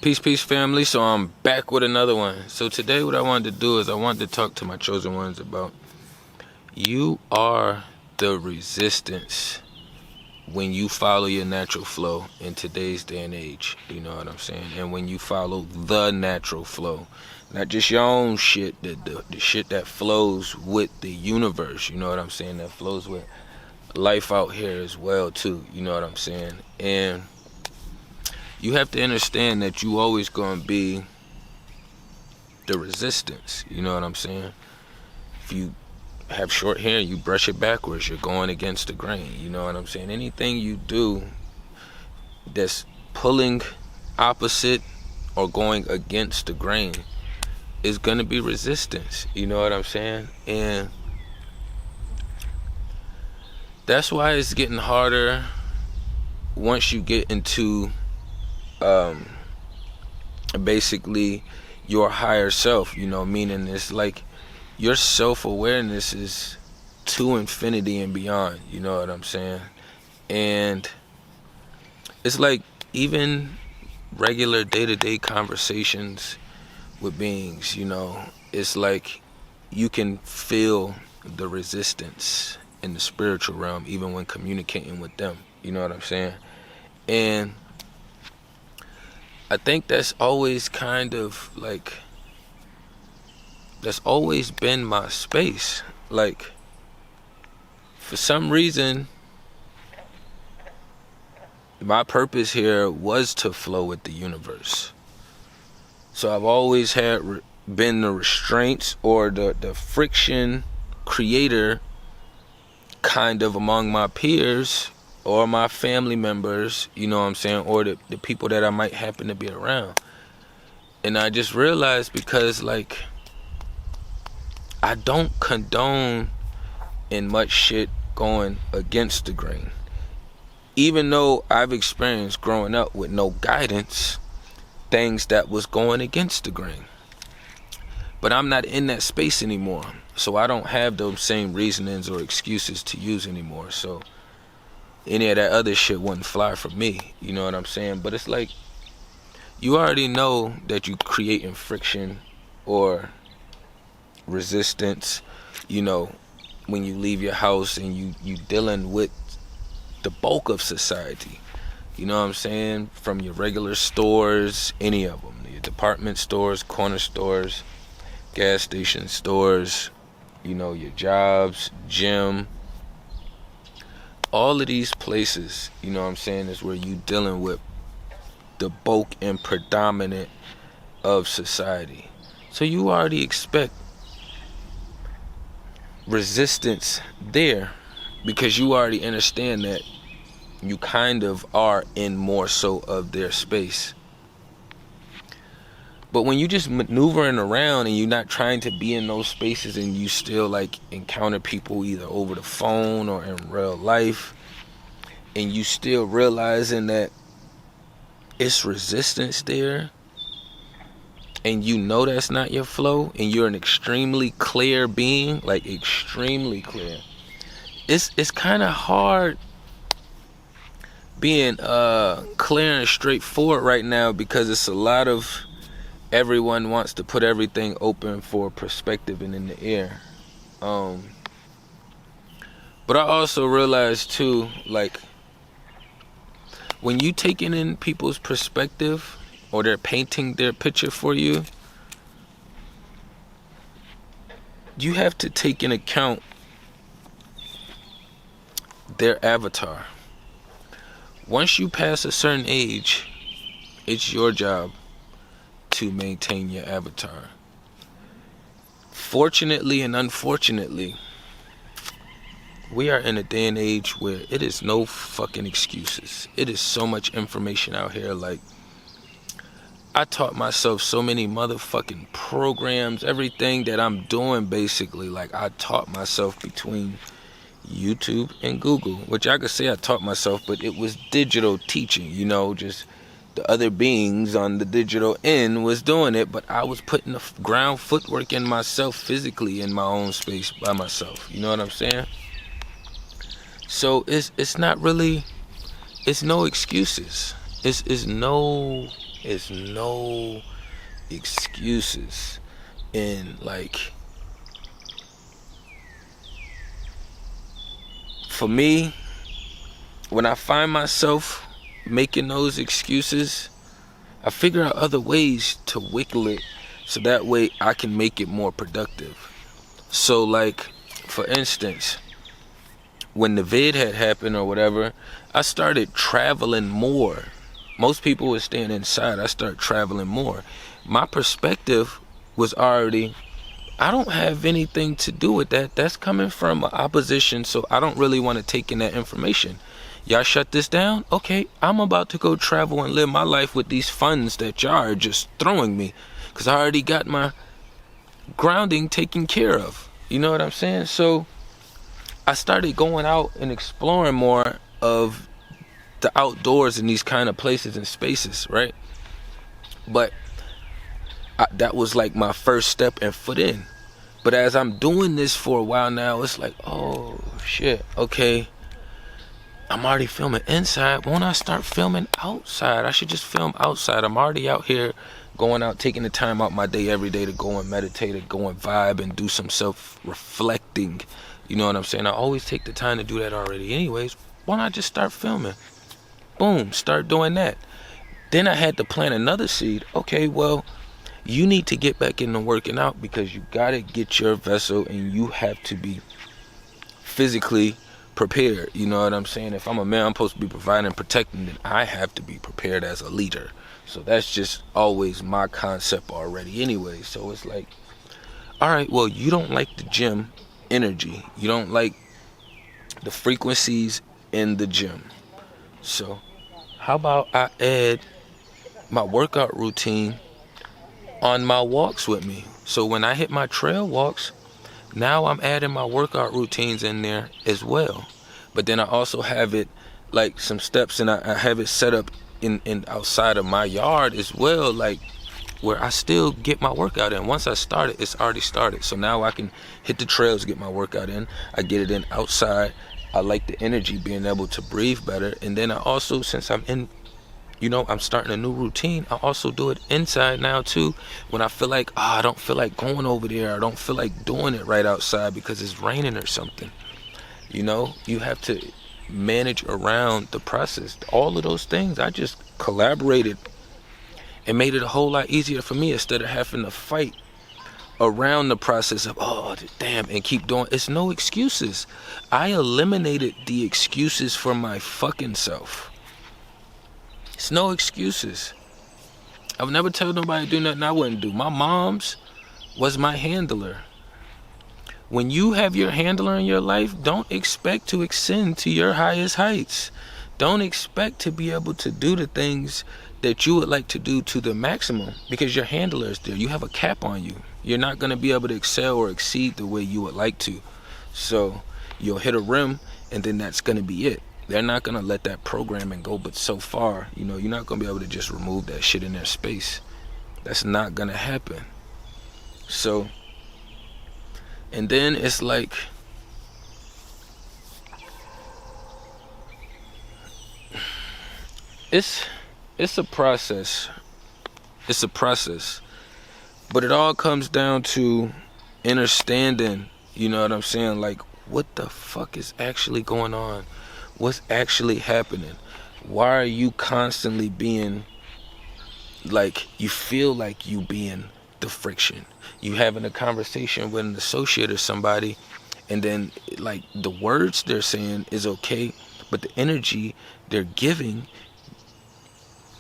Peace, family. So I'm back with another one. So today what I wanted to do is I wanted to talk to my chosen ones about you are the resistance when you follow your natural flow in today's day and age. You know what I'm saying? And when you follow the natural flow, not just your own shit, the shit that flows with the universe. You know what I'm saying? That flows with life out here as well too. You know what I'm saying? And you have to understand that you always gonna be the resistance. You know what I'm saying? If you have short hair, you brush it backwards, you're going against the grain. You know what I'm saying? Anything you do that's pulling opposite or going against the grain is gonna be resistance. You know what I'm saying? And that's why it's getting harder once you get into basically your higher self, you know, meaning it's like your self-awareness is to infinity and beyond, you know what I'm saying? And it's like even regular day-to-day conversations with beings, you know, it's like you can feel the resistance in the spiritual realm even when communicating with them, you know what I'm saying? And I think that's always kind of like, that's always been my space. Like, for some reason, my purpose here was to flow with the universe. So I've always had been the restraints or the friction creator kind of among my peers or my family members, you know what I'm saying, or the people that I might happen to be around. And I just realized, because like I don't condone in much shit going against the grain. Even though I've experienced growing up with no guidance, things that was going against the grain. But I'm not in that space anymore. So I don't have those same reasonings or excuses to use anymore. So any of that other shit wouldn't fly for me, you know what I'm saying? But it's like, you already know that you creating friction or resistance, you know, when you leave your house and you dealing with the bulk of society, you know what I'm saying? From your regular stores, any of them, your department stores, corner stores, gas station stores, you know, your jobs, gym, all of these places, you know what I'm saying, is where you dealing with the bulk and predominant of society. So you already expect resistance there, because you already understand that you kind of are in more so of their space. But when you just maneuvering around and you're not trying to be in those spaces, and you still like encounter people either over the phone or in real life, and you still realizing that it's resistance there, and you know that's not your flow, and you're an extremely clear being, like extremely clear, it's kind of hard being clear and straightforward right now, because it's a lot of everyone wants to put everything open for perspective and in the air. But I also realized too, like, when you taking in people's perspective or they're painting their picture for you, you have to take in account their avatar. Once you pass a certain age, it's your job to maintain your avatar. Fortunately and unfortunately, we are in a day and age where it is no fucking excuses. It is so much information out here. Like, I taught myself so many motherfucking programs, everything that I'm doing basically. Like, I taught myself between YouTube and Google, which I could say I taught myself, but it was digital teaching, you know, just the other beings on the digital end was doing it, but I was putting the ground footwork in myself physically in my own space by myself. You know what I'm saying? So it's not really, it's no excuses. It's no It's no excuses. And like, for me, when I find myself making those excuses, I figure out other ways to wiggle it so that way I can make it more productive. So like, for instance, when the vid had happened or whatever, I started traveling more. Most people were staying inside. I started traveling more. My perspective was already, I don't have anything to do with that. That's coming from opposition, so I don't really want to take in that information. Y'all shut this down? Okay, I'm about to go travel and live my life with these funds that y'all are just throwing me, because I already got my grounding taken care of. You know what I'm saying? So I started going out and exploring more of the outdoors in these kind of places and spaces, right? But that was like my first step and foot in. But as I'm doing this for a while now, it's like, oh shit, okay, I'm already filming inside. Won't I start filming outside? I should just film outside. I'm already out here going out, taking the time out my day every day to go and meditate, and go and vibe and do some self-reflecting. You know what I'm saying? I always take the time to do that already anyways. Why not just start filming? Boom, start doing that. Then I had to plant another seed. Okay, well, you need to get back into working out, because you gotta get your vessel and you have to be physically prepared. You know what I'm saying? If I'm a man, I'm supposed to be providing and protecting, then I have to be prepared as a leader. So that's just always my concept already anyway. So it's like, all right, well, you don't like the gym energy. You don't like the frequencies in the gym. So how about I add my workout routine on my walks with me? So when I hit my trail walks, now I'm adding my workout routines in there as well. But then I also have it like some steps, and I have it set up in outside of my yard as well, like where I still get my workout in. Once I start it, it's already started. So now I can hit the trails, get my workout in. I get it in outside. I like the energy, being able to breathe better. And then I also, since I'm in, you know, I'm starting a new routine, I also do it inside now too. When I feel like, I don't feel like going over there, I don't feel like doing it right outside because it's raining or something. You know, you have to manage around the process. All of those things, I just collaborated and made it a whole lot easier for me, instead of having to fight around the process of, oh damn, and keep doing. It's no excuses. I eliminated the excuses for my fucking self. It's no excuses. I would never tell nobody to do nothing I wouldn't do. My mom's was my handler. When you have your handler in your life, don't expect to ascend to your highest heights. Don't expect to be able to do the things that you would like to do to the maximum, because your handler is there. You have a cap on you. You're not going to be able to excel or exceed the way you would like to. So you'll hit a rim, and then that's going to be it. They're not going to let that programming go but so far. You know, you're not going to be able to just remove that shit in their space. That's not going to happen. So, and then it's like, it's a process. It's a process. But it all comes down to understanding, you know what I'm saying? Like, what the fuck is actually going on? What's actually happening? Why are you constantly being, like, you feel like you being the friction? You having a conversation with an associate or somebody, and then, like, the words they're saying is okay, but the energy they're giving,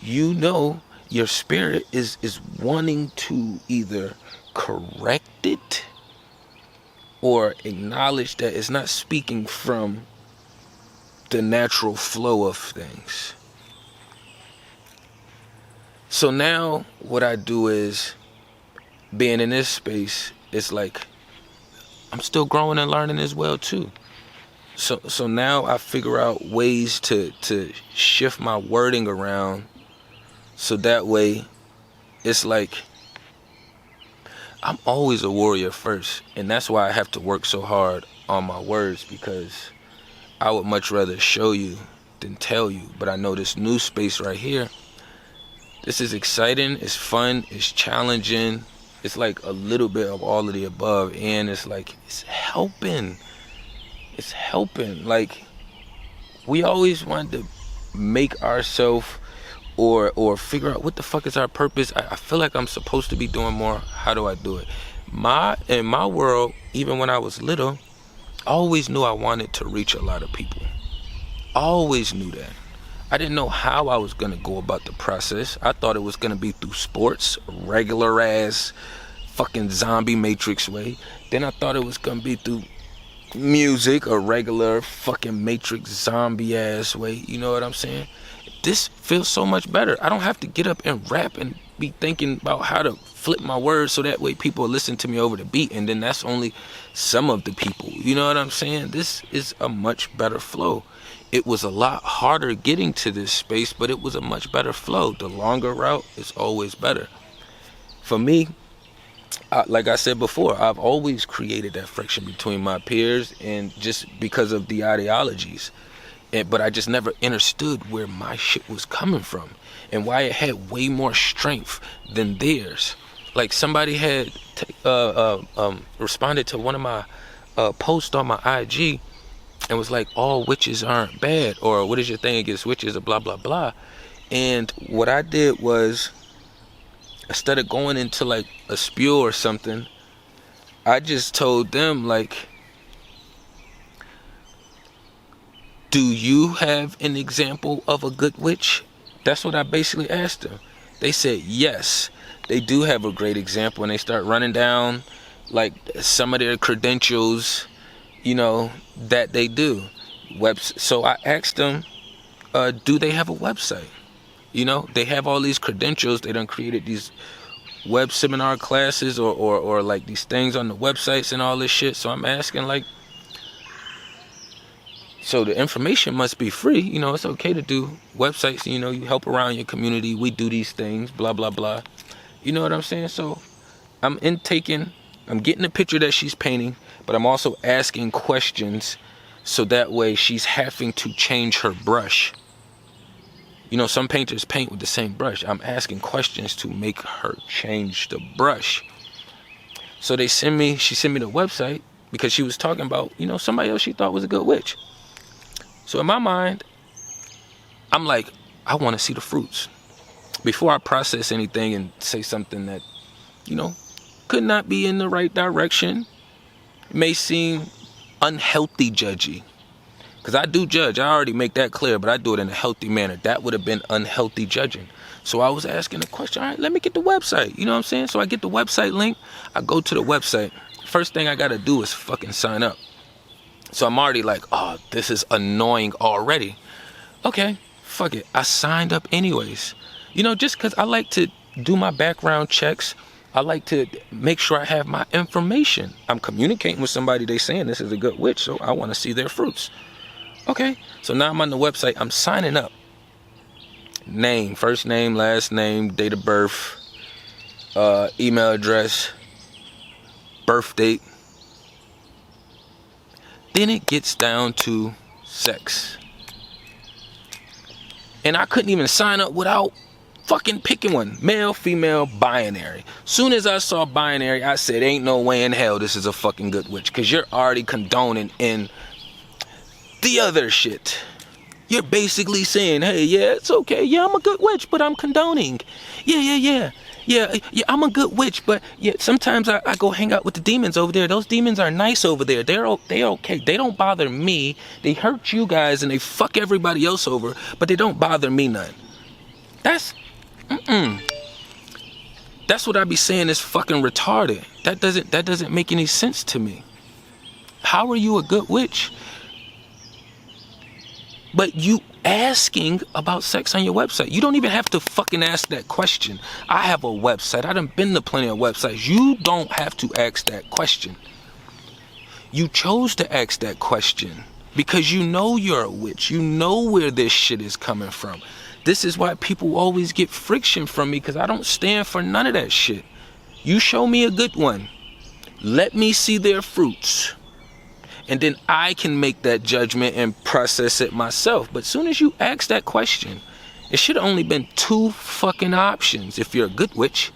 you know, your spirit is wanting to either correct it or acknowledge that it's not speaking from the natural flow of things. So now what I do is, being in this space, it's like I'm still growing and learning as well too. So now I figure out ways to shift my wording around, so that way it's like I'm always a warrior first, and that's why I have to work so hard on my words, because I would much rather show you than tell you. But I know this new space right here, This is exciting, it's fun, it's challenging. It's like a little bit of all of the above, and it's like it's helping. It's helping. Like, we always want to make ourselves or figure out what the fuck is our purpose. I feel like I'm supposed to be doing more. How do I do it? In my world, even when I was little, I always knew I wanted to reach a lot of people. I always knew that. I didn't know how I was gonna go about the process. I thought it was gonna be through sports, regular ass fucking zombie Matrix way. Then I thought it was gonna be through music, a regular fucking Matrix zombie ass way. You know what I'm saying? This feels so much better. I don't have to get up and rap and be thinking about how to flip my words so that way people listen to me over the beat, and then that's only some of the people. You know what I'm saying? This is a much better flow. It was a lot harder getting to this space, but it was a much better flow. The longer route is always better. For me, like I said before, I've always created that friction between my peers, and just because of the ideologies. But I just never understood where my shit was coming from and why it had way more strength than theirs. Like, somebody had responded to one of my posts on my IG and was like, all witches aren't bad, or what is your thing against witches, or blah blah blah. And what I did was, instead of going into like a spew or something, I just told them, like, do you have an example of a good witch? That's what I basically asked them. They said yes, they do have a great example, and they start running down like some of their credentials, you know, that they do. So I asked them, do they have a website? You know, they have all these credentials. They done created these web seminar classes or like these things on the websites and all this shit. So I'm asking, like, so the information must be free. You know, it's okay to do websites. You know, you help around your community. We do these things, blah, blah, blah. You know what I'm saying? So I'm getting the picture that she's painting, but I'm also asking questions so that way she's having to change her brush. You know, some painters paint with the same brush. I'm asking questions to make her change the brush. So she sent me the website because she was talking about, you know, somebody else she thought was a good witch. So in my mind, I'm like, I want to see the fruits before I process anything and say something that, you know, could not be in the right direction. It may seem unhealthy judgy, because I do judge. I already make that clear, but I do it in a healthy manner. That would have been unhealthy judging. So I was asking the question, all right, let me get the website. You know what I'm saying? So I get the website link. I go to the website. First thing I got to do is fucking sign up. So I'm already like, oh, this is annoying already. Okay, fuck it. I signed up anyways. You know, just because I like to do my background checks. I like to make sure I have my information. I'm communicating with somebody. They saying this is a good witch, so I want to see their fruits. Okay, so now I'm on the website. I'm signing up. Name, first name, last name, date of birth, email address, birth date. Then it gets down to sex. And I couldn't even sign up without fucking picking one. Male, female, binary. Soon as I saw binary, I said, ain't no way in hell this is a fucking good witch. Because you're already condoning in the other shit. You're basically saying, hey, yeah, it's okay. Yeah, I'm a good witch, but I'm condoning. Yeah, I'm a good witch, but yeah, sometimes I go hang out with the demons over there. Those demons are nice over there. They're okay. They don't bother me. They hurt you guys and they fuck everybody else over, but they don't bother me none. That's what I be saying is fucking retarded. That doesn't make any sense to me. How are you a good witch? But you asking about sex on your website. You don't even have to fucking ask that question. I have a website. I done been to plenty of websites. You don't have to ask that question. You chose to ask that question because you know you're a witch. You know where this shit is coming from. This is why people always get friction from me, because I don't stand for none of that shit. You show me a good one. Let me see their fruits. And then I can make that judgment and process it myself. But as soon as you ask that question It should have only been 2 fucking options. If you're a good witch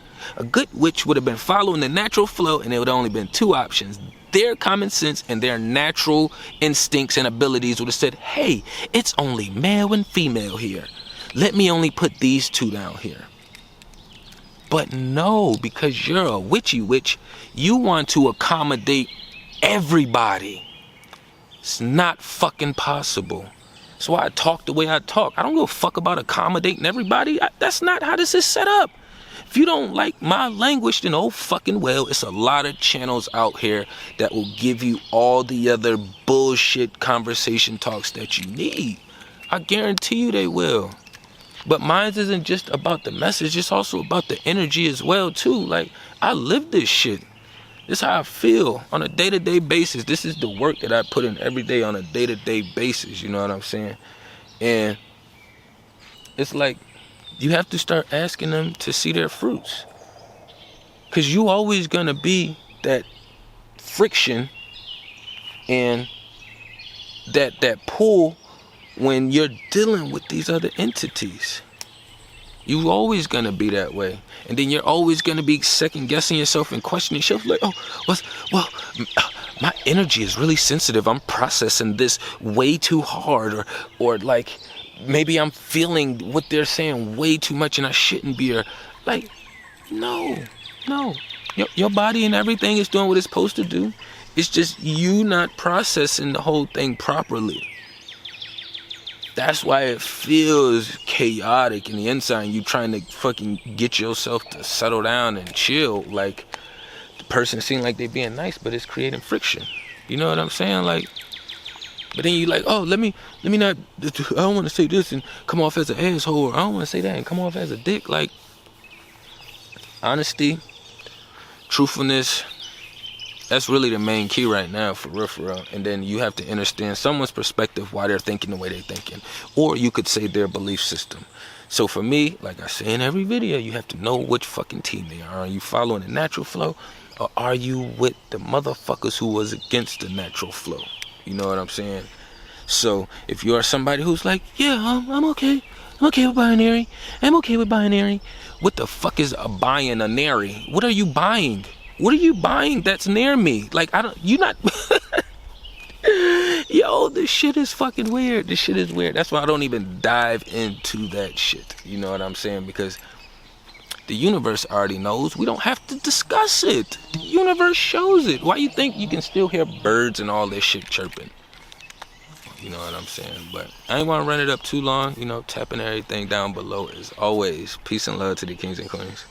would have been following the natural flow, and it would have only been 2 options. Their common sense and their natural instincts and abilities would have said, hey, it's only male and female here. Let me only put these 2 down here. But no, because you're a witchy witch, you want to accommodate everybody. It's not fucking possible. That's why I talk the way I talk. I don't give a fuck about accommodating everybody. That's not how this is set up. If you don't like my language, then oh fucking well, it's a lot of channels out here that will give you all the other bullshit conversation talks that you need. I guarantee you they will. But mine isn't just about the message, it's also about the energy as well too. Like, I live this shit. This is how I feel on a day-to-day basis. This is the work that I put in every day on a day-to-day basis, you know what I'm saying? And it's like, you have to start asking them to see their fruits. Because you always gonna be that friction and that pull when you're dealing with these other entities. You always gonna be that way. And then you're always gonna be second guessing yourself and questioning yourself like, my energy is really sensitive. I'm processing this way too hard, or like maybe I'm feeling what they're saying way too much and I shouldn't be. Or like, no. Your body and everything is doing what it's supposed to do. It's just you not processing the whole thing properly. That's why it feels chaotic in the inside. You trying to fucking get yourself to settle down and chill. Like, the person seems like they being nice, but it's creating friction. You know what I'm saying? Like, but then you like, oh, let me not, I don't want to say this and come off as an asshole, or I don't want to say that and come off as a dick. Like, honesty, truthfulness, that's really the main key right now, for real. And then you have to understand someone's perspective, why they're thinking the way they're thinking. Or you could say their belief system. So for me, like I say in every video, you have to know which fucking team they are. Are you following the natural flow, or are you with the motherfuckers who was against the natural flow? You know what I'm saying? So if you are somebody who's like, yeah, I'm okay. I'm okay with binary. I'm okay with binary. What the fuck is a binary? What are you buying? What are you buying that's near me? Like, yo, this shit is fucking weird. This shit is weird. That's why I don't even dive into that shit. You know what I'm saying? Because the universe already knows. We don't have to discuss it. The universe shows it. Why you think you can still hear birds and all this shit chirping? You know what I'm saying? But I ain't want to run it up too long. You know, tapping everything down below as always. Peace and love to the kings and queens.